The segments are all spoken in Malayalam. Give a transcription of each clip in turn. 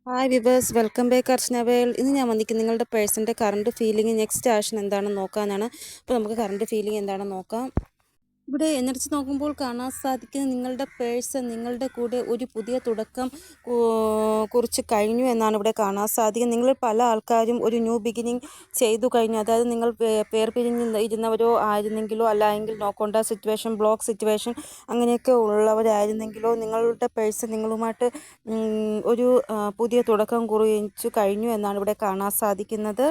ഹായ് വിവേഴ്സ്, വെൽക്കം ബാക്ക് അർച്ചന വേൾ. ഇന്ന് ഞാൻ വന്നിരിക്കുന്നത് നിങ്ങളുടെ പേഴ്സൻ്റെ കറണ്ട് ഫീലിംഗ് നെക്സ്റ്റ് ആക്ഷൻ എന്താണെന്ന് നോക്കാനാണ്. അപ്പോൾ നമുക്ക് കറണ്ട് ഫീലിംഗ് എന്താണെന്ന് നോക്കാം. ഇവിടെ എനർജി നോക്കുമ്പോൾ കാണാൻ സാധിക്കുന്നത് നിങ്ങളുടെ പേഴ്സൺ നിങ്ങളുടെ കൂടെ ഒരു പുതിയ തുടക്കം കുറിച്ച് കഴിഞ്ഞു എന്നാണ് ഇവിടെ കാണാൻ സാധിക്കുന്നത്. നിങ്ങൾ പല ആൾക്കാരും ഒരു ന്യൂ ബിഗിനിങ് ചെയ്തു കഴിഞ്ഞു. അതായത് നിങ്ങൾ പേർ പിരിഞ്ഞ് ഇരുന്നവരോ ആയിരുന്നെങ്കിലോ, അല്ലെങ്കിൽ no contact situation, block situation അങ്ങനെയൊക്കെ ഉള്ളവരായിരുന്നെങ്കിലോ നിങ്ങളുടെ പേഴ്സൺ നിങ്ങളുമായിട്ട് ഒരു പുതിയ തുടക്കം കുറിച്ചു കഴിഞ്ഞു എന്നാണ് ഇവിടെ കാണാൻ സാധിക്കുന്നത്.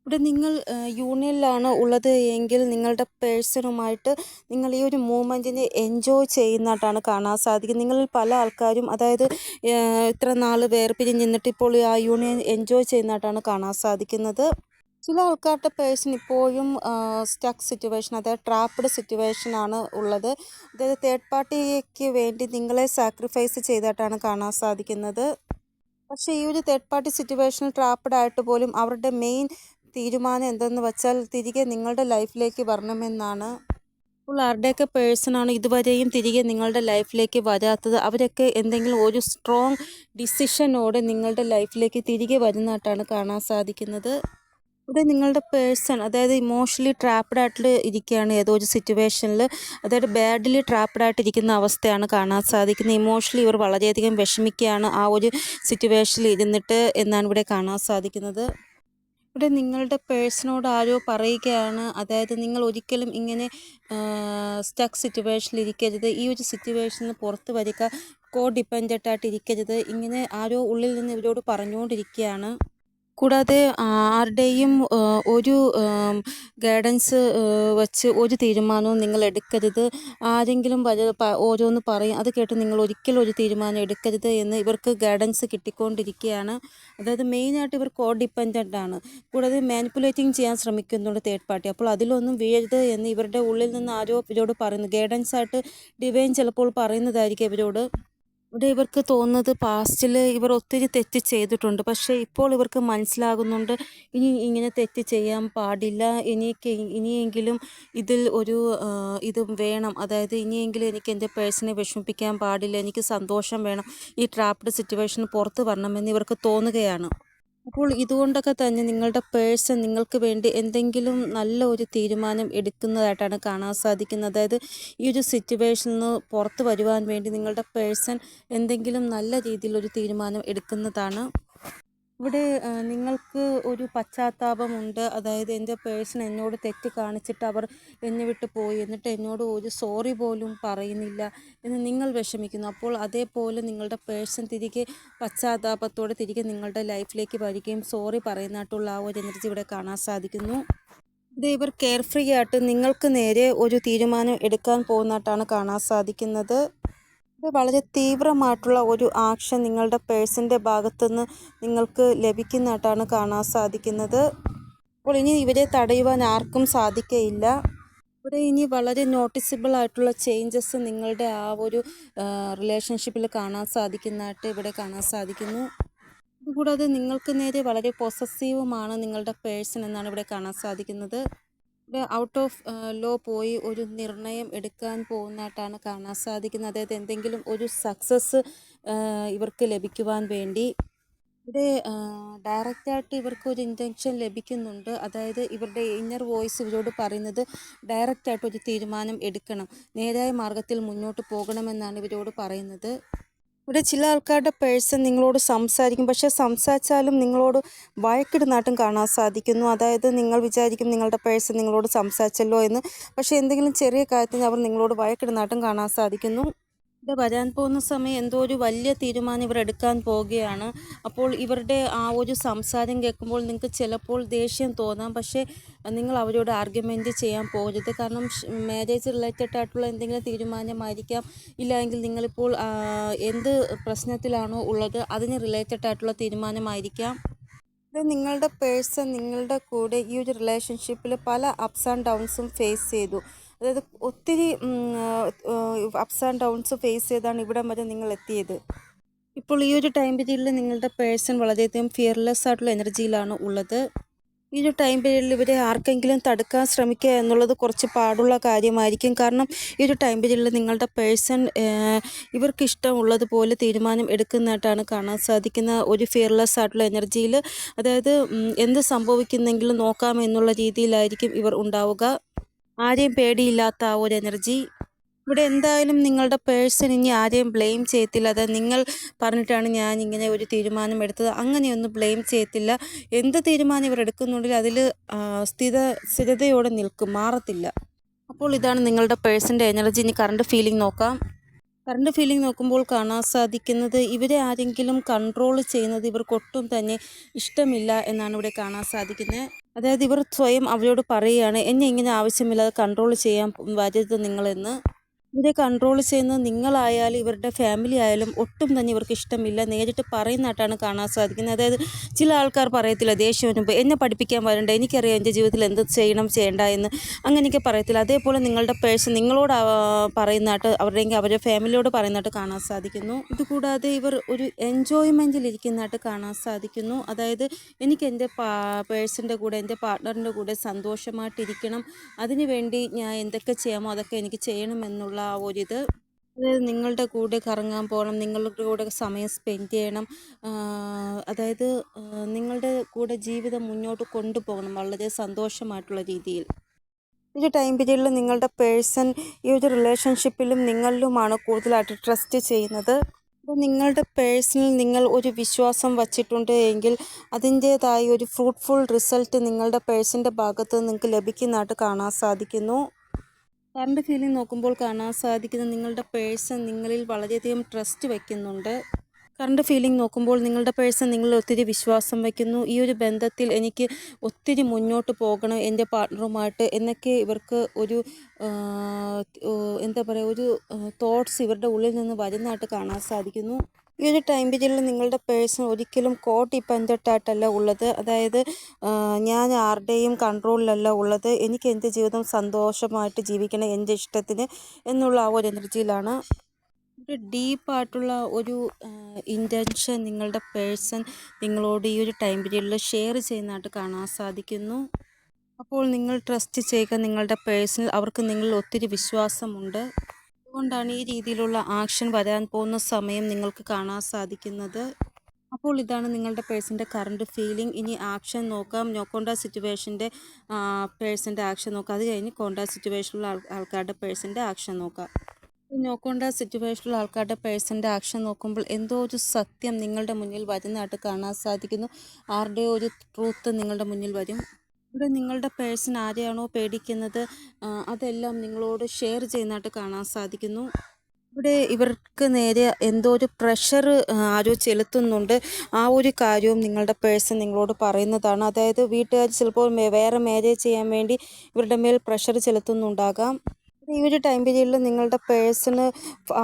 ഇവിടെ നിങ്ങൾ യൂണിയനിലാണ് ഉള്ളത് എങ്കിൽ നിങ്ങളുടെ പേഴ്സണുമായിട്ട് നിങ്ങൾ ഈ ഒരു മൂമെൻറ്റിനെ എൻജോയ് ചെയ്യുന്നതായിട്ടാണ് കാണാൻ സാധിക്കുന്നത്. നിങ്ങളിൽ പല ആൾക്കാരും അതായത് ഇത്ര നാൾ വേർപിരിഞ്ഞ് നിന്നിട്ട് ഇപ്പോൾ ആ യൂണിയൻ എൻജോയ് ചെയ്യുന്നതായിട്ടാണ് കാണാൻ സാധിക്കുന്നത്. ചില ആൾക്കാരുടെ പേഴ്സൺ ഇപ്പോഴും സ്റ്റക്ക് സിറ്റുവേഷൻ, അതായത് ട്രാപ്പ്ഡ് സിറ്റുവേഷനാണ് ഉള്ളത്. അതായത് തേർഡ് പാർട്ടിക്ക് വേണ്ടി നിങ്ങളെ സാക്രിഫൈസ് ചെയ്തിട്ടാണ് കാണാൻ സാധിക്കുന്നത്. പക്ഷേ ഈ ഒരു തേർഡ് പാർട്ടി സിറ്റുവേഷനിൽ ട്രാപ്പ്ഡ് ആയിട്ട് പോലും അവരുടെ മെയിൻ തീരുമാനം എന്തെന്ന് വെച്ചാൽ തിരികെ നിങ്ങളുടെ ലൈഫിലേക്ക് വരണമെന്നാണ്. അപ്പോൾ ആരുടെയൊക്കെ പേഴ്സണാണ് ഇതുവരെയും തിരികെ നിങ്ങളുടെ ലൈഫിലേക്ക് വരാത്തത്, അവരൊക്കെ എന്തെങ്കിലും ഒരു സ്ട്രോങ് ഡിസിഷനോടെ നിങ്ങളുടെ ലൈഫിലേക്ക് തിരികെ വരുന്നതായിട്ടാണ് കാണാൻ സാധിക്കുന്നത്. ഇവിടെ നിങ്ങളുടെ പേഴ്സൺ അതായത് ഇമോഷണലി ട്രാപ്പ്ഡ് ആയിട്ട് ഇരിക്കുകയാണ് ഏതോ ഒരു സിറ്റുവേഷനിൽ, അതായത് ബാഡ്ലി ട്രാപ്പ്ഡ് ആയിട്ടിരിക്കുന്ന അവസ്ഥയാണ് കാണാൻ സാധിക്കുന്നത്. ഇമോഷണലി ഇവർ വളരെയധികം വിഷമിക്കുകയാണ് ആ ഒരു സിറ്റുവേഷനിൽ ഇരുന്നിട്ട് എന്നാണ് ഇവിടെ കാണാൻ സാധിക്കുന്നത്. ഇവിടെ നിങ്ങളുടെ പേഴ്സണോട് ആരോ പറയുകയാണ്, അതായത് നിങ്ങൾ ഒരിക്കലും ഇങ്ങനെ സ്റ്റക്ക് സിറ്റുവേഷനിൽ ഇരിക്കരുത്, ഈ ഒരു സിറ്റുവേഷനിൽ പുറത്ത് വരിക, കോ ഡിപ്പെൻഡൻ്റ് ആയിട്ട് ഇരിക്കരുത്, ഇങ്ങനെ ആരോ ഉള്ളിൽ നിന്ന് ഇവരോട് പറഞ്ഞുകൊണ്ടിരിക്കുകയാണ്. കൂടാതെ ആരുടെയും ഒരു ഗൈഡൻസ് വച്ച് ഒരു തീരുമാനവും നിങ്ങൾ എടുക്കരുത്. ആരെങ്കിലും ഓരോന്ന് പറയും, അത് കേട്ട് നിങ്ങൾ ഒരിക്കലും ഒരു തീരുമാനം എടുക്കരുത് എന്ന് ഇവർക്ക് ഗൈഡൻസ് കിട്ടിക്കൊണ്ടിരിക്കുകയാണ്. അതായത് മെയിനായിട്ട് ഇവർ കോ ഡിപ്പെൻഡൻ്റ് ആണ്. കൂടാതെ മാനിപ്പുലേറ്റിംഗ് ചെയ്യാൻ ശ്രമിക്കുന്നുണ്ട് തേർഡ് പാർട്ടി. അപ്പോൾ അതിലൊന്നും വീഴരുത് എന്ന് ഇവരുടെ ഉള്ളിൽ നിന്ന് ആരോ ഇവരോട് പറയുന്നു. ഗൈഡൻസ് ആയിട്ട് ഡിവൈൻ ചിലപ്പോൾ പറയുന്നതായിരിക്കും ഇവരോട്. ഇവിടെ ഇവർക്ക് തോന്നുന്നത് പാസ്റ്റിൽ ഇവർ ഒത്തിരി തെറ്റ് ചെയ്തിട്ടുണ്ട്, പക്ഷേ ഇപ്പോൾ ഇവർക്ക് മനസ്സിലാകുന്നുണ്ട് ഇനി ഇങ്ങനെ തെറ്റ് ചെയ്യാൻ പാടില്ല, ഇനിയെങ്കിലും ഇതിൽ ഒരു ഇത് വേണം, അതായത് ഇനിയെങ്കിലും എനിക്ക് എൻ്റെ പേഴ്സണെ വിഷമിപ്പിക്കാൻ പാടില്ല, എനിക്ക് സന്തോഷം വേണം, ഈ ട്രാപ്ഡ് സിറ്റുവേഷൻ പുറത്ത് വരണമെന്ന് ഇവർക്ക് തോന്നുകയാണ്. അപ്പോൾ ഇതുകൊണ്ടൊക്കെ തന്നെ നിങ്ങളുടെ പേഴ്സൺ നിങ്ങൾക്ക് വേണ്ടി എന്തെങ്കിലും നല്ല ഒരു തീരുമാനം എടുക്കുന്നതായിട്ടാണ് കാണാൻ സാധിക്കുന്നത്. അതായത് ഈ ഒരു സിറ്റുവേഷനിൽ നിന്ന് പുറത്ത് വരുവാൻ വേണ്ടി നിങ്ങളുടെ പേഴ്സൺ എന്തെങ്കിലും നല്ല രീതിയിലൊരു തീരുമാനം എടുക്കുന്നതാണ്. ഇവിടെ നിങ്ങൾക്ക് ഒരു പശ്ചാത്താപമുണ്ട്, അതായത് എൻ്റെ പേഴ്സൺ എന്നോട് തെറ്റ് കാണിച്ചിട്ട് അവർ എന്നെ വിട്ട് പോയി, എന്നിട്ട് എന്നോട് ഒരു സോറി പോലും പറയുന്നില്ല എന്ന് നിങ്ങൾ വിഷമിക്കുന്നു. അപ്പോൾ അതേപോലെ നിങ്ങളുടെ പേഴ്സൺ തിരികെ പശ്ചാത്താപത്തോടെ തിരികെ നിങ്ങളുടെ ലൈഫിലേക്ക് വരികയും സോറി പറയുന്നതായിട്ടുള്ള ആ ഒരു എനർജി ഇവിടെ കാണാൻ സാധിക്കുന്നു. ഇത് ഇവർ കെയർ ഫ്രീ ആയിട്ട് നിങ്ങൾക്ക് നേരെ ഒരു തീരുമാനം എടുക്കാൻ പോകുന്നതായിട്ടാണ് കാണാൻ സാധിക്കുന്നത്. ഇത് വളരെ തീവ്രമായിട്ടുള്ള ഒരു ആക്ഷൻ നിങ്ങളുടെ പേഴ്സൻ്റെ ഭാഗത്തുനിന്ന് നിങ്ങൾക്ക് ലഭിക്കുന്നതായിട്ടാണ് കാണാൻ സാധിക്കുന്നത്. അപ്പോൾ ഇനി ഇവരെ തടയുവാൻ ആർക്കും സാധിക്കയില്ല. ഇവിടെ ഇനി വളരെ നോട്ടീസബിൾ ആയിട്ടുള്ള ചേഞ്ചസ് നിങ്ങളുടെ ആ ഒരു റിലേഷൻഷിപ്പിൽ കാണാൻ സാധിക്കുന്നതായിട്ട് ഇവിടെ കാണാൻ സാധിക്കുന്നു. അതുകൂടാതെ നിങ്ങൾക്ക് നേരെ വളരെ പൊസസീവുമാണ് നിങ്ങളുടെ പേഴ്സൺ എന്നാണ് ഇവിടെ കാണാൻ സാധിക്കുന്നത്. ഔട്ട് ഓഫ് ലോ പോയി ഒരു നിർണയം എടുക്കാൻ പോകുന്നതായിട്ടാണ് കാണാൻ സാധിക്കുന്നത്. അതായത് എന്തെങ്കിലും ഒരു സക്സസ് ഇവർക്ക് ലഭിക്കുവാൻ വേണ്ടി ഇവിടെ ഡയറക്റ്റായിട്ട് ഇവർക്ക് ഒരു ഇൻറ്റൻഷൻ ലഭിക്കുന്നുണ്ട്. അതായത് ഇവരുടെ ഇന്നർ വോയിസ് ഇവരോട് പറയുന്നത് ഡയറക്റ്റായിട്ട് ഒരു തീരുമാനം എടുക്കണം, നേരായ മാർഗത്തിൽ മുന്നോട്ട് പോകണമെന്നാണ് ഇവരോട് പറയുന്നത്. ഇവിടെ ചില ആൾക്കാരുടെ പേഴ്സൺ നിങ്ങളോട് സംസാരിക്കും, പക്ഷേ സംസാരിച്ചാലും നിങ്ങളോട് വഴക്കിടുന്നതായിട്ടും കാണാൻ സാധിക്കുന്നു. അതായത് നിങ്ങൾ വിചാരിക്കും നിങ്ങളുടെ പേഴ്സൺ നിങ്ങളോട് സംസാരിച്ചല്ലോ എന്ന്, പക്ഷേ എന്തെങ്കിലും ചെറിയ കാര്യത്തിന് അവർ നിങ്ങളോട് വഴക്കിടുന്നതായിട്ടും കാണാൻ സാധിക്കുന്നു. ഇവിടെ വരാൻ പോകുന്ന സമയം എന്തോ ഒരു വലിയ തീരുമാനം ഇവർ എടുക്കാൻ പോവുകയാണ്. അപ്പോൾ ഇവരുടെ ആ ഒരു സംസാരം കേൾക്കുമ്പോൾ നിങ്ങൾക്ക് ചിലപ്പോൾ ദേഷ്യം തോന്നാം, പക്ഷേ നിങ്ങൾ അവരോട് ആർഗ്യുമെൻറ്റ് ചെയ്യാൻ പോകരുത്. കാരണം മാരേജ് റിലേറ്റഡ് ആയിട്ടുള്ള എന്തെങ്കിലും തീരുമാനമായിരിക്കാം, ഇല്ലെങ്കിൽ നിങ്ങളിപ്പോൾ എന്ത് പ്രശ്നത്തിലാണോ ഉള്ളത് അതിന് റിലേറ്റഡ് ആയിട്ടുള്ള തീരുമാനമായിരിക്കാം. ഇത് നിങ്ങളുടെ പേഴ്സൺ നിങ്ങളുടെ കൂടെ ഈ ഒരു റിലേഷൻഷിപ്പിൽ പല അപ്സ് ആൻഡ് ഡൗൺസും ഫേസ് ചെയ്തു. അതായത് ഒത്തിരി അപ്സ് ആൻഡ് ഡൗൺസ് ഫേസ് ചെയ്താണ് ഇവിടം വരെ നിങ്ങൾ എത്തിയത്. ഇപ്പോൾ ഈ ഒരു ടൈം പീരീഡിൽ നിങ്ങളുടെ പേഴ്സൺ വളരെയധികം ഫിയർലെസ് ആയിട്ടുള്ള എനർജിയിലാണ് ഉള്ളത്. ഈ ഒരു ടൈം പീരീഡിൽ ഇവരെ ആർക്കെങ്കിലും തടുക്കാൻ ശ്രമിക്കുക എന്നുള്ളത് കുറച്ച് പാടുള്ള കാര്യമായിരിക്കും. കാരണം ഈ ഒരു ടൈം പീരീഡിൽ നിങ്ങളുടെ പേഴ്സൺ ഇവർക്ക് ഇഷ്ടമുള്ളതുപോലെ തീരുമാനം എടുക്കുന്നതായിട്ടാണ് കാണാൻ സാധിക്കുന്ന. ഒരു ഫിയർലെസ് ആയിട്ടുള്ള എനർജിയിൽ, അതായത് എന്ത് സംഭവിക്കുന്നെങ്കിലും നോക്കാമെന്നുള്ള രീതിയിലായിരിക്കും ഇവർ ഉണ്ടാവുക. ആരെയും പേടിയില്ലാത്ത ആ ഒരു എനർജി. ഇവിടെ എന്തായാലും നിങ്ങളുടെ പേഴ്സൺ ഇനി ആരെയും ബ്ലെയിം ചെയ്യത്തില്ല. അത് നിങ്ങൾ പറഞ്ഞിട്ടാണ് ഞാൻ ഇങ്ങനെ ഒരു തീരുമാനം എടുത്തത്, അങ്ങനെയൊന്നും ബ്ലെയിം ചെയ്യത്തില്ല. എന്ത് തീരുമാനം ഇവർ എടുക്കുന്നുണ്ടെങ്കിൽ അതിൽ സ്ഥിരതയോടെ നിൽക്കും, മാറത്തില്ല. അപ്പോൾ ഇതാണ് നിങ്ങളുടെ പേഴ്സൻ്റെ എനർജി. ഇനി കറണ്ട് ഫീലിംഗ് നോക്കാം. കറണ്ട് ഫീലിംഗ് നോക്കുമ്പോൾ കാണാൻ സാധിക്കുന്നത് ഇവരെ ആരെങ്കിലും കൺട്രോൾ ചെയ്യുന്നത് ഇവർക്കൊട്ടും തന്നെ ഇഷ്ടമില്ല എന്നാണ് ഇവിടെ കാണാൻ സാധിക്കുന്നത്. അതായത് ഇവർ സ്വയം അവരോട് പറയുകയാണ്, എന്നെ ഇങ്ങനെ ആവശ്യമില്ലാതെ കൺട്രോൾ ചെയ്യാൻ വരരുത് നിങ്ങളെന്ന്. ഇവരെ കൺട്രോൾ ചെയ്യുന്നത് നിങ്ങളായാലും ഇവരുടെ ഫാമിലി ആയാലും ഒട്ടും തന്നെ ഇവർക്ക് ഇഷ്ടമില്ല. നേരിട്ട് പറയുന്നതായിട്ടാണ് കാണാൻ സാധിക്കുന്നത്. അതായത് ചില ആൾക്കാർ പറയത്തില്ല ദേഷ്യം വരുമ്പോൾ, എന്നെ പഠിപ്പിക്കാൻ വരണ്ട, എനിക്കറിയാം എൻ്റെ ജീവിതത്തിൽ എന്ത് ചെയ്യണം ചെയ്യേണ്ട എന്ന്, അങ്ങനെയൊക്കെ പറയത്തില്ല. അതേപോലെ നിങ്ങളുടെ പേഴ്സൺ നിങ്ങളോട് പറയുന്നതായിട്ട് അവരുടെ ഫാമിലിയോട് പറയുന്നതായിട്ട് കാണാൻ സാധിക്കുന്നു. ഇതുകൂടാതെ ഇവർ ഒരു എൻജോയ്മെൻറ്റിൽ ഇരിക്കുന്നതായിട്ട് കാണാൻ സാധിക്കുന്നു. അതായത് എനിക്ക് എൻ്റെ പേഴ്സൻ്റെ കൂടെ, എൻ്റെ പാർട്ട്ണറിൻ്റെ കൂടെ സന്തോഷമായിട്ടിരിക്കണം, അതിനുവേണ്ടി ഞാൻ എന്തൊക്കെ ചെയ്യാമോ അതൊക്കെ എനിക്ക് ചെയ്യണമെന്നുള്ള ആ ഒരിത്. അതായത് നിങ്ങളുടെ കൂടെ കറങ്ങാൻ പോകണം, നിങ്ങളുടെ കൂടെ സമയം സ്പെൻഡ് ചെയ്യണം, അതായത് നിങ്ങളുടെ കൂടെ ജീവിതം മുന്നോട്ട് കൊണ്ടുപോകണം വളരെ സന്തോഷമായിട്ടുള്ള രീതിയിൽ. ഈ ടൈം പീരീഡിൽ നിങ്ങളുടെ പേഴ്സൺ ഈ ഒരു റിലേഷൻഷിപ്പിലും നിങ്ങളിലുമാണ് കൂടുതലായിട്ട് ട്രസ്റ്റ് ചെയ്യുന്നത്. അപ്പോൾ നിങ്ങളുടെ പേഴ്സണിൽ നിങ്ങൾ ഒരു വിശ്വാസം വച്ചിട്ടുണ്ട് എങ്കിൽ അതിൻ്റേതായ ഒരു ഫ്രൂട്ട്ഫുൾ റിസൾട്ട് നിങ്ങളുടെ പേഴ്സൻ്റെ ഭാഗത്ത് നിങ്ങൾക്ക് ലഭിക്കുന്നതായിട്ട് കാണാൻ സാധിക്കുന്നു. കറണ്ട് ഫീലിംഗ് നോക്കുമ്പോൾ കാണാൻ സാധിക്കുന്നത് നിങ്ങളുടെ പേഴ്സൺ നിങ്ങളിൽ വളരെയധികം ട്രസ്റ്റ് വയ്ക്കുന്നുണ്ട്. കറണ്ട് ഫീലിംഗ് നോക്കുമ്പോൾ നിങ്ങളുടെ പേഴ്സൺ നിങ്ങളിൽ ഒത്തിരി വിശ്വാസം വയ്ക്കുന്നു. ഈ ഒരു ബന്ധത്തിൽ എനിക്ക് ഒത്തിരി മുന്നോട്ട് പോകണം എൻ്റെ പാർട്ട്ണറുമായിട്ട് എന്നൊക്കെ ഇവർക്ക് ഒരു എന്താ പറയുക, ഒരു തോട്ട്സ് ഇവരുടെ ഉള്ളിൽ നിന്ന് വരുന്നതായിട്ട് കാണാൻ സാധിക്കുന്നു. ഈ ഒരു ടൈം പീരീഡിൽ നിങ്ങളുടെ പേഴ്സൺ ഒരിക്കലും കോ ഡിപ്പെൻഡൻ്റ് ആയിട്ടല്ല ഉള്ളത്. അതായത് ഞാൻ ആരുടെയും കൺട്രോളിലല്ല ഉള്ളത്, എനിക്ക് എൻ്റെ ജീവിതം സന്തോഷമായിട്ട് ജീവിക്കണം എൻ്റെ ഇഷ്ടത്തിന് എന്നുള്ള ആ ഒരു എനർജിയിലാണ്. ഒരു ഡീപ്പായിട്ടുള്ള ഒരു ഇൻറ്റൻഷൻ നിങ്ങളുടെ പേഴ്സൺ നിങ്ങളോട് ഈ ഒരു ടൈം പീരീഡിൽ ഷെയർ ചെയ്യുന്നതായിട്ട് കാണാൻ സാധിക്കുന്നു. അപ്പോൾ നിങ്ങൾ ട്രസ്റ്റ് ചെയ്യുക നിങ്ങളുടെ പേഴ്സണിൽ, അവർക്ക് നിങ്ങളിൽ ഒത്തിരി വിശ്വാസമുണ്ട്. അതുകൊണ്ടാണ് ഈ രീതിയിലുള്ള ആക്ഷൻ വരാൻ പോകുന്ന സമയം നിങ്ങൾക്ക് കാണാൻ സാധിക്കുന്നത്. അപ്പോൾ ഇതാണ് നിങ്ങളുടെ പേഴ്സൻ്റെ കറണ്ട് ഫീലിംഗ്. ഇനി ആക്ഷൻ നോക്കാം. നോ കോൺടാക്ട് സിറ്റുവേഷൻ്റെ പേഴ്സൻ്റെ ആക്ഷൻ നോക്കാം. അത് കഴിഞ്ഞ് കോൺടാക്ട് സിറ്റുവേഷനിലുള്ള ആൾക്കാരുടെ പേഴ്സൻ്റെ ആക്ഷൻ നോക്കാം. നോ കോൺടാക്ട് സിറ്റുവേഷനിലുള്ള ആൾക്കാരുടെ പേഴ്സൻ്റെ ആക്ഷൻ നോക്കുമ്പോൾ എന്തോ ഒരു സത്യം നിങ്ങളുടെ മുന്നിൽ വരുന്നതായിട്ട് കാണാൻ സാധിക്കുന്നു. ആരുടെയോ ഒരു ട്രൂത്ത് നിങ്ങളുടെ മുന്നിൽ വരും. ഇവിടെ നിങ്ങളുടെ പേഴ്സൺ ആരെയാണോ പേടിക്കുന്നത് അതെല്ലാം നിങ്ങളോട് ഷെയർ ചെയ്യുന്നതായിട്ട് കാണാൻ സാധിക്കുന്നു. ഇവിടെ ഇവർക്ക് നേരെ എന്തോ ഒരു പ്രഷർ ആരോ ചെലുത്തുന്നുണ്ട്. ആ ഒരു കാര്യവും നിങ്ങളുടെ പേഴ്സൺ നിങ്ങളോട് പറയുന്നതാണ്. അതായത് വീട്ടുകാർ ചിലപ്പോൾ വേറെ മാരേജ് ചെയ്യാൻ വേണ്ടി ഇവരുടെ മേൽ പ്രഷർ ചെലുത്തുന്നുണ്ടാകാം. ഈ ഒരു ടൈം പീരീഡിൽ നിങ്ങളുടെ പേഴ്സണ്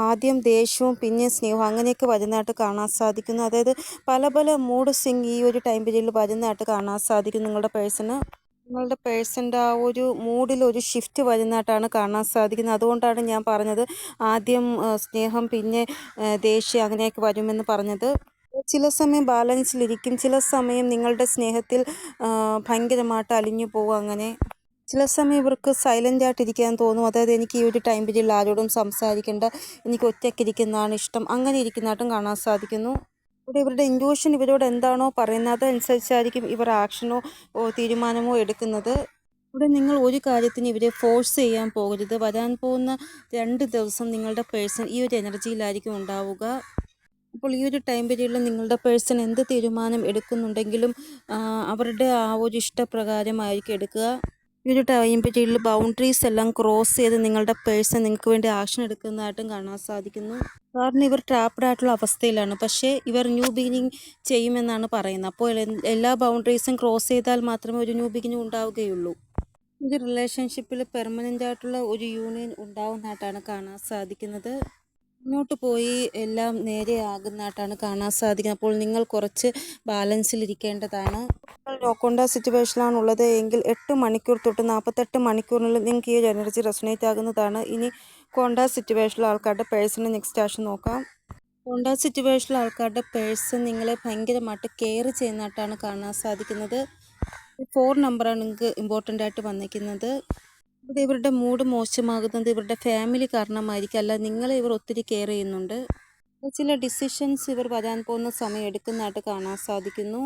ആദ്യം ദേഷ്യവും പിന്നെ സ്നേഹവും അങ്ങനെയൊക്കെ വരുന്നതായിട്ട് കാണാൻ സാധിക്കുന്നു. അതായത് പല പല മൂഡ് സ്വിങ് ഈ ഒരു ടൈം പീരീഡിൽ വരുന്നതായിട്ട് കാണാൻ സാധിക്കും നിങ്ങളുടെ പേഴ്സണ്. നിങ്ങളുടെ പേഴ്സൻ്റെ ആ ഒരു മൂഡിൽ ഒരു ഷിഫ്റ്റ് വരുന്നതായിട്ടാണ് കാണാൻ സാധിക്കുന്നത്. അതുകൊണ്ടാണ് ഞാൻ പറഞ്ഞത് ആദ്യം സ്നേഹം പിന്നെ ദേഷ്യം അങ്ങനെയൊക്കെ വരുമെന്ന് പറഞ്ഞത്. ചില സമയം ബാലൻസിലിരിക്കും, ചില സമയം നിങ്ങളുടെ സ്നേഹത്തിൽ ഭയങ്കരമായിട്ട് അലിഞ്ഞു പോകും. അങ്ങനെ ചില സമയം ഇവർക്ക് സൈലൻ്റ് ആയിട്ടിരിക്കാൻ തോന്നും. അതായത് എനിക്ക് ഈ ഒരു ടൈം പീരീഡിൽ ആരോടും സംസാരിക്കേണ്ട, എനിക്ക് ഒറ്റയ്ക്കിരിക്കുന്നതാണ് ഇഷ്ടം, അങ്ങനെ ഇരിക്കുന്നതായിട്ടും കാണാൻ സാധിക്കുന്നു. ഇവിടെ ഇവരുടെ ഇൻറ്റ്യൂഷൻ ഇവരോട് എന്താണോ പറയുന്നത് അതനുസരിച്ചായിരിക്കും ഇവർ ആക്ഷനോ തീരുമാനമോ എടുക്കുന്നത്. ഇവിടെ നിങ്ങൾ ഒരു കാര്യത്തിന് ഇവരെ ഫോഴ്സ് ചെയ്യാൻ പോകരുത്. വരാൻ പോകുന്ന 2 ദിവസം നിങ്ങളുടെ പേഴ്സൺ ഈ ഒരു എനർജിയിലായിരിക്കും ഉണ്ടാവുക. അപ്പോൾ ഈ ഒരു ടൈം പീരീഡിൽ നിങ്ങളുടെ പേഴ്സൺ എന്ത് തീരുമാനം എടുക്കുന്നുണ്ടെങ്കിലും അവരുടെ ആ ഒരു ഇഷ്ടപ്രകാരമായിരിക്കും എടുക്കുക. ഈ ഒരു ടൈം പീരീഡിൽ ബൗണ്ടറീസ് എല്ലാം ക്രോസ് ചെയ്ത് നിങ്ങളുടെ പേഴ്സൺ നിങ്ങൾക്ക് വേണ്ടി ആക്ഷൻ എടുക്കുന്നതായിട്ടും കാണാൻ സാധിക്കുന്നു. കാരണം ഇവർ ട്രാപ്ഡ് ആയിട്ടുള്ള അവസ്ഥയിലാണ്, പക്ഷേ ഇവർ ന്യൂ ബിഗിനിങ് ചെയ്യുമെന്നാണ് പറയുന്നത്. അപ്പോൾ എല്ലാ ബൗണ്ടറീസും ക്രോസ് ചെയ്താൽ മാത്രമേ ഒരു ന്യൂ ബിഗിനിങ് ഉണ്ടാവുകയുള്ളൂ. ഒരു റിലേഷൻഷിപ്പിൽ പെർമനൻ്റ് ആയിട്ടുള്ള ഒരു യൂണിയൻ ഉണ്ടാവുന്നതായിട്ടാണ് കാണാൻ സാധിക്കുന്നത്. മുന്നോട്ട് പോയി എല്ലാം നേരെയാകുന്നതായിട്ടാണ് കാണാൻ സാധിക്കുന്നത്. അപ്പോൾ നിങ്ങൾ കുറച്ച് ബാലൻസിലിരിക്കേണ്ടതാണ്. നിങ്ങൾ നോ കോൺടാക്ട് സിറ്റുവേഷനിലാണുള്ളത് എങ്കിൽ 8 മണിക്കൂർ തൊട്ട് 48 മണിക്കൂറിനുള്ളിൽ നിങ്ങൾക്ക് ഈ ഒരു എനർജി റെസൊനേറ്റ് ആകുന്നതാണ്. ഇനി കോൺടാക്ട് സിറ്റുവേഷനിലെ ആൾക്കാരുടെ പേഴ്സണൽ നെക്സ്റ്റ് ആക്ഷൻ നോക്കാം. കോൺടാക്ട് സിറ്റുവേഷനിലെ ആൾക്കാരുടെ പേഴ്സൺ നിങ്ങളെ ഭയങ്കരമായിട്ട് കെയർ ചെയ്യുന്നതായിട്ടാണ് കാണാൻ സാധിക്കുന്നത്. 4 നമ്പറാണ് നിങ്ങൾക്ക് ഇമ്പോർട്ടൻ്റ് ആയിട്ട് വന്നിരിക്കുന്നത്. ഇവിടെ ഇവരുടെ മൂഡ് മോശമാകുന്നത് ഇവരുടെ ഫാമിലി കാരണമായിരിക്കും, അല്ല നിങ്ങളെ ഇവർ ഒത്തിരി കെയർ ചെയ്യുന്നുണ്ട്. ചില ഡിസിഷൻസ് ഇവർ വരാൻ പോകുന്ന സമയം എടുക്കുന്നതായിട്ട് കാണാൻ സാധിക്കുന്നു.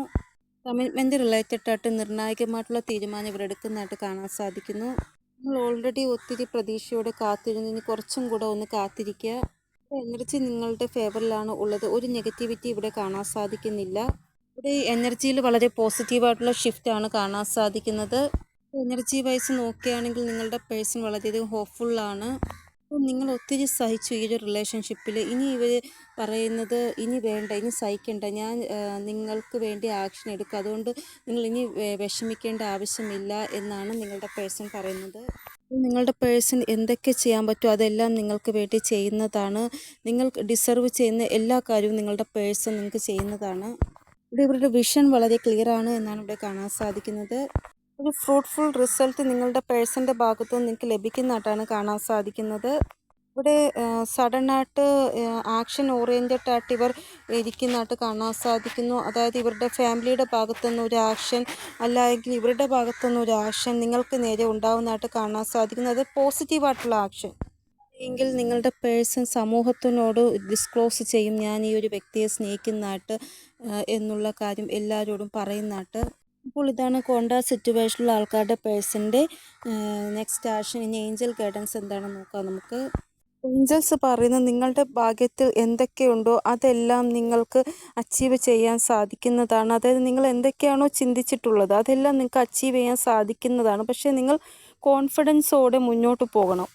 കമ്മിറ്റ്മെൻറ്റ് റിലേറ്റഡ് ആയിട്ട് നിർണായകമായിട്ടുള്ള തീരുമാനം ഇവർ എടുക്കുന്നതായിട്ട് കാണാൻ സാധിക്കുന്നു. നിങ്ങൾ ഓൾറെഡി ഒത്തിരി പ്രതീക്ഷയോടെ കാത്തിരുന്ന് ഇനി കുറച്ചും കൂടെ ഒന്ന് കാത്തിരിക്കുക. എനർജി നിങ്ങളുടെ ഫേവറിലാണ് ഉള്ളത്. ഒരു നെഗറ്റിവിറ്റി ഇവിടെ കാണാൻ സാധിക്കുന്നില്ല. ഇവിടെ എനർജിയിൽ വളരെ പോസിറ്റീവായിട്ടുള്ള ഷിഫ്റ്റാണ് കാണാൻ സാധിക്കുന്നത്. എനർജി വൈസ് നോക്കുകയാണെങ്കിൽ നിങ്ങളുടെ പേഴ്സൺ വളരെയധികം ഹോപ്പ്ഫുള്ളാണ്. നിങ്ങൾ ഒത്തിരി സഹിച്ചു ഈ ഒരു റിലേഷൻഷിപ്പിൽ. ഇനി ഇവർ പറയുന്നത് ഇനി വേണ്ട, ഇനി സഹിക്കേണ്ട, ഞാൻ നിങ്ങൾക്ക് വേണ്ടി ആക്ഷൻ എടുക്കുക, അതുകൊണ്ട് നിങ്ങൾ ഇനി വിഷമിക്കേണ്ട ആവശ്യമില്ല എന്നാണ് നിങ്ങളുടെ പേഴ്സൺ പറയുന്നത്. നിങ്ങളുടെ പേഴ്സൺ എന്തൊക്കെ ചെയ്യാൻ പറ്റുമോ അതെല്ലാം നിങ്ങൾക്ക് വേണ്ടി ചെയ്യുന്നതാണ്. നിങ്ങൾ ഡിസർവ് ചെയ്യുന്ന എല്ലാ കാര്യവും നിങ്ങളുടെ പേഴ്സൺ നിങ്ങൾക്ക് ചെയ്യുന്നതാണ്. ഇവിടെ ഇവരുടെ വിഷൻ വളരെ ക്ലിയർ ആണ് എന്നാണ് ഇവിടെ കാണാൻ സാധിക്കുന്നത്. ഒരു ഫ്രൂട്ട്ഫുൾ റിസൾട്ട് നിങ്ങളുടെ പേഴ്സൻ്റെ ഭാഗത്തു നിന്ന് നിങ്ങൾക്ക് ലഭിക്കുന്നതായിട്ടാണ് കാണാൻ സാധിക്കുന്നത്. ഇവിടെ സഡനായിട്ട് ആക്ഷൻ ഓറിയൻറ്റഡ് ആയിട്ട് ഇവർ ഇരിക്കുന്നതായിട്ട് കാണാൻ സാധിക്കുന്നു. അതായത് ഇവരുടെ ഫാമിലിയുടെ ഭാഗത്തുനിന്ന് ഒരു ആക്ഷൻ, അല്ലെങ്കിൽ ഇവരുടെ ഭാഗത്തുനിന്ന് ഒരു ആക്ഷൻ നിങ്ങൾക്ക് നേരെ ഉണ്ടാവുന്നതായിട്ട് കാണാൻ സാധിക്കുന്നു. അത് പോസിറ്റീവായിട്ടുള്ള ആക്ഷൻ. എങ്കിൽ നിങ്ങളുടെ പേഴ്സൺ സമൂഹത്തിനോട് ഡിസ്ക്ലോസ് ചെയ്യും, ഞാൻ ഈ ഒരു വ്യക്തിയെ സ്നേഹിക്കുന്നതായിട്ട് എന്നുള്ള കാര്യം എല്ലാവരോടും പറയുന്നതായിട്ട്. അപ്പോൾ ഇതാണ് കോൺട്രാസ്റ്റ് സിറ്റുവേഷനിലുള്ള ആൾക്കാരുടെ പേഴ്സൻ്റെ നെക്സ്റ്റ് ആക്ഷൻ. ഇനി ഏഞ്ചൽ ഗൈഡൻസ് എന്താണെന്ന് നോക്കാം നമുക്ക്. ഏഞ്ചൽസ് പറയുന്നത് നിങ്ങളുടെ ഭാഗ്യത്തിൽ എന്തൊക്കെയുണ്ടോ അതെല്ലാം നിങ്ങൾക്ക് അച്ചീവ് ചെയ്യാൻ സാധിക്കുന്നതാണ്. അതായത് നിങ്ങൾ എന്തൊക്കെയാണോ ചിന്തിച്ചിട്ടുള്ളത് അതെല്ലാം നിങ്ങൾക്ക് അച്ചീവ് ചെയ്യാൻ സാധിക്കുന്നതാണ്. പക്ഷേ നിങ്ങൾ കോൺഫിഡൻസോടെ മുന്നോട്ട് പോകണം.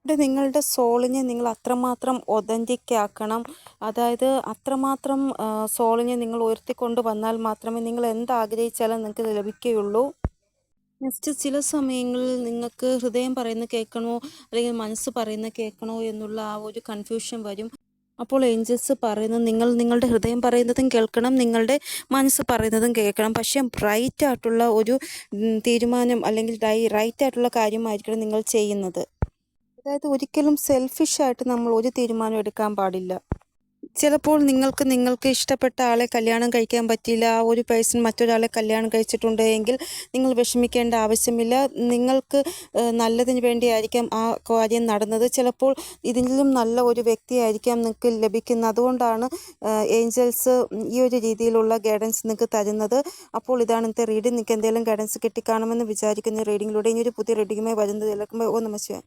ഇവിടെ നിങ്ങളുടെ സോളിനെ നിങ്ങൾ അത്രമാത്രം ഒതൻറ്റിക് ആക്കണം. അതായത് അത്രമാത്രം സോളിനെ നിങ്ങൾ ഉയർത്തിക്കൊണ്ട് വന്നാൽ മാത്രമേ നിങ്ങൾ എന്താഗ്രഹിച്ചാലും നിങ്ങൾക്ക് ലഭിക്കുകയുള്ളൂ. നെക്സ്റ്റ് ചില സമയങ്ങളിൽ നിങ്ങൾക്ക് ഹൃദയം പറയുന്നത് കേൾക്കണോ അല്ലെങ്കിൽ മനസ്സ് പറയുന്നത് കേൾക്കണോ എന്നുള്ള ആ ഒരു കൺഫ്യൂഷൻ വരും. അപ്പോൾ ഏഞ്ചൽസ് പറയുന്നത് നിങ്ങൾ നിങ്ങളുടെ ഹൃദയം പറയുന്നതും കേൾക്കണം, നിങ്ങളുടെ മനസ്സ് പറയുന്നതും കേൾക്കണം. പക്ഷേ റൈറ്റ് ആയിട്ടുള്ള ഒരു തീരുമാനം അല്ലെങ്കിൽ റൈറ്റ് ആയിട്ടുള്ള കാര്യമായിരിക്കണം നിങ്ങൾ ചെയ്യുന്നത്. അതായത് ഒരിക്കലും സെൽഫിഷായിട്ട് നമ്മൾ ഒരു തീരുമാനം എടുക്കാൻ പാടില്ല. ചിലപ്പോൾ നിങ്ങൾക്ക് ഇഷ്ടപ്പെട്ട ആളെ കല്യാണം കഴിക്കാൻ പറ്റിയില്ല, ആ ഒരു പേഴ്സൺ മറ്റൊരാളെ കല്യാണം കഴിച്ചിട്ടുണ്ടെങ്കിൽ നിങ്ങൾ വിഷമിക്കേണ്ട ആവശ്യമില്ല. നിങ്ങൾക്ക് നല്ലതിന് വേണ്ടിയായിരിക്കാം ആ കാര്യം നടന്നത്. ചിലപ്പോൾ ഇതിലും നല്ല ഒരു വ്യക്തിയായിരിക്കാം നിങ്ങൾക്ക് ലഭിക്കുന്നത്. അതുകൊണ്ടാണ് ഏഞ്ചൽസ് ഈ ഒരു രീതിയിലുള്ള ഗൈഡൻസ് നിങ്ങൾക്ക് തരുന്നത്. അപ്പോൾ ഇതാണ് ഇന്നത്തെ റീഡിംഗ്. നിങ്ങൾക്ക് എന്തെങ്കിലും ഗൈഡൻസ് കിട്ടിക്കാണുമെന്ന് വിചാരിക്കുന്ന റീഡിങ്ങിലൂടെ ഇനി ഒരു പുതിയ റീഡിങ്ങുമായി വരുന്നത്. ഓ നമസ്കാരം.